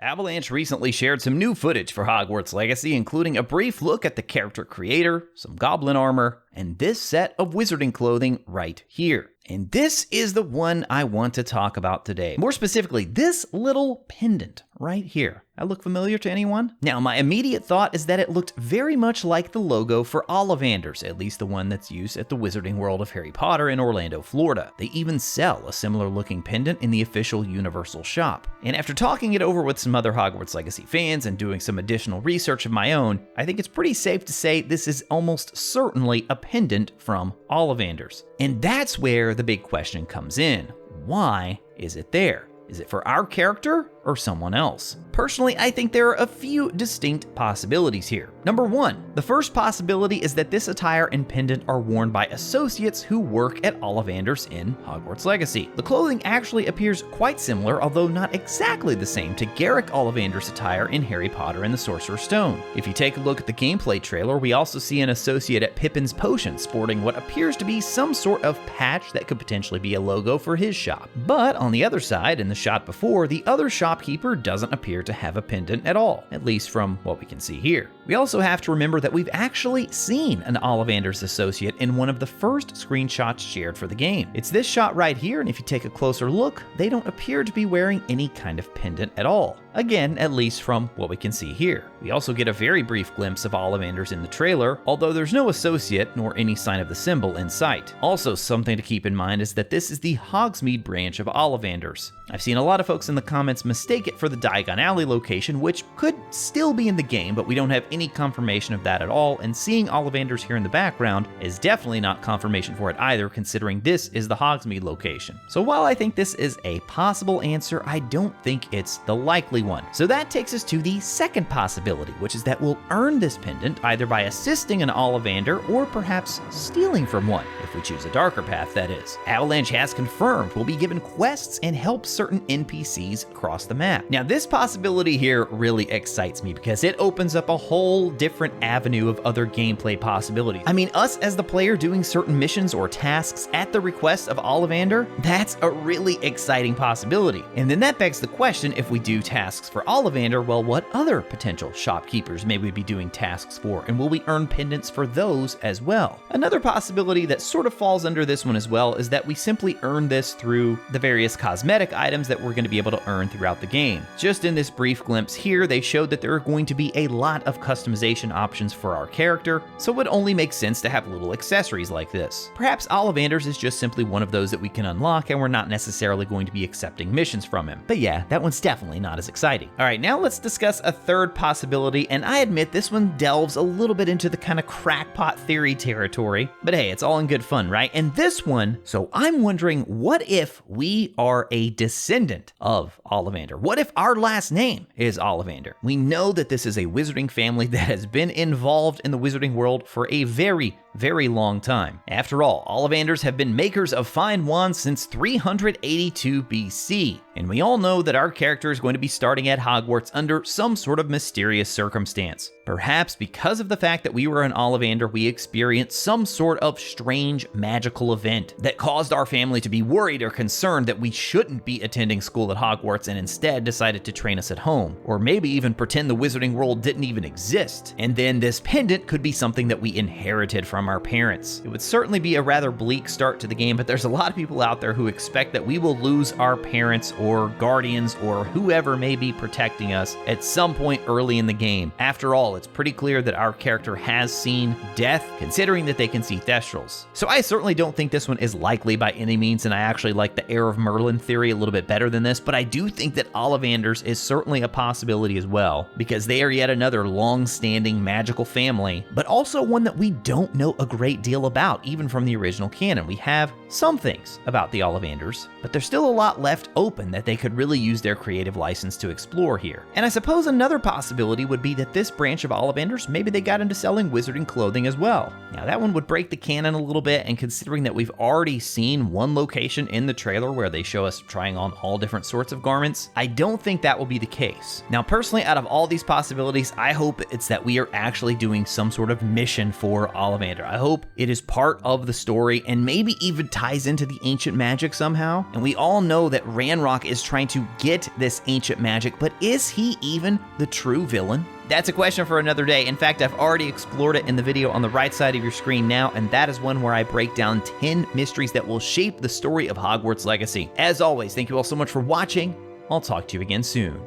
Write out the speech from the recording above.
Avalanche recently shared some new footage for Hogwarts Legacy, including a brief look at the character creator, some goblin armor, and this set of wizarding clothing right here. And this is the one I want to talk about today. More specifically, this little pendant right here. That look familiar to anyone? Now, my immediate thought is that it looked very much like the logo for Ollivanders, at least the one that's used at the Wizarding World of Harry Potter in Orlando, Florida. They even sell a similar looking pendant in the official Universal shop. And after talking it over with some other Hogwarts Legacy fans and doing some additional research of my own, I think it's pretty safe to say this is almost certainly a pendant from Ollivanders. And that's where the big question comes in. Why is it there? Is it for our character or someone else? Personally, I think there are a few distinct possibilities here. Number one, the first possibility is that this attire and pendant are worn by associates who work at Ollivanders in Hogwarts Legacy. The clothing actually appears quite similar, although not exactly the same, to Garrick Ollivanders' attire in Harry Potter and the Sorcerer's Stone. If you take a look at the gameplay trailer, we also see an associate at Pippin's Potion sporting what appears to be some sort of patch that could potentially be a logo for his shop. But on the other side, in the shot before, the other shopkeeper doesn't appear to have a pendant at all, at least from what we can see here. We also have to remember that we've actually seen an Ollivanders associate in one of the first screenshots shared for the game. It's this shot right here, and if you take a closer look, they don't appear to be wearing any kind of pendant at all. Again, at least from what we can see here. We also get a very brief glimpse of Ollivanders in the trailer, although there's no associate nor any sign of the symbol in sight. Also, something to keep in mind is that this is the Hogsmeade branch of Ollivanders. I've seen a lot of folks in the comments mistake it for the Diagon Alley location, which could still be in the game, but we don't have any confirmation of that at all, and seeing Ollivanders here in the background is definitely not confirmation for it either, considering this is the Hogsmeade location. So while I think this is a possible answer, I don't think it's the likely one. So that takes us to the second possibility, which is that we'll earn this pendant either by assisting an Ollivander or perhaps stealing from one, if we choose a darker path, that is. Avalanche has confirmed we'll be given quests and help certain NPCs cross the map. Now, this possibility here really excites me because it opens up a whole different avenue of other gameplay possibilities. I mean, us as the player doing certain missions or tasks at the request of Ollivander, that's a really exciting possibility. And then that begs the question, if we do tasks for Ollivander, well, what other potential shopkeepers may we be doing tasks for, and will we earn pendants for those as well? Another possibility that sort of falls under this one as well is that we simply earn this through the various cosmetic items that we're going to be able to earn throughout the game. Just in this brief glimpse here, they showed that there are going to be a lot of customization options for our character, so it would only make sense to have little accessories like this. Perhaps Ollivanders is just simply one of those that we can unlock, and we're not necessarily going to be accepting missions from him. But yeah, that one's definitely not as exciting. All right, now let's discuss a third possibility, and I admit this one delves a little bit into the kind of crackpot theory territory, but hey, it's all in good fun, right? And this one, so I'm wondering, what if we are a descendant of Ollivander? What if our last name is Ollivander? We know that this is a wizarding family that has been involved in the wizarding world for a very long time. After all, Ollivanders have been makers of fine wands since 382 BC, and we all know that our character is going to be starting at Hogwarts under some sort of mysterious circumstance. Perhaps because of the fact that we were an Ollivander, we experienced some sort of strange magical event that caused our family to be worried or concerned that we shouldn't be attending school at Hogwarts and instead decided to train us at home, or maybe even pretend the wizarding world didn't even exist. And then this pendant could be something that we inherited from our parents. It would certainly be a rather bleak start to the game, but there's a lot of people out there who expect that we will lose our parents or guardians or whoever may be protecting us at some point early in the game. After all, it's pretty clear that our character has seen death, considering that they can see Thestrals. So I certainly don't think this one is likely by any means, and I actually like the Heir of Merlin theory a little bit better than this, but I do think that Ollivanders is certainly a possibility as well, because they are yet another long-standing magical family, but also one that we don't know a great deal about, even from the original canon. We have some things about the Ollivanders, but there's still a lot left open that they could really use their creative license to explore here. And I suppose another possibility would be that this branch of Ollivanders, maybe they got into selling wizarding clothing as well. Now that one would break the canon a little bit, and considering that we've already seen one location in the trailer where they show us trying on all different sorts of garments, I don't think that will be the case. Now personally, out of all these possibilities, I hope it's that we are actually doing some sort of mission for Ollivander. I hope it is part of the story and maybe even ties into the ancient magic somehow. And we all know that Ranrock Brock is trying to get this ancient magic, but is he even the true villain? That's a question for another day. In fact, I've already explored it in the video on the right side of your screen now, and that is one where I break down 10 mysteries that will shape the story of Hogwarts Legacy. As always, thank you all so much for watching. I'll talk to you again soon.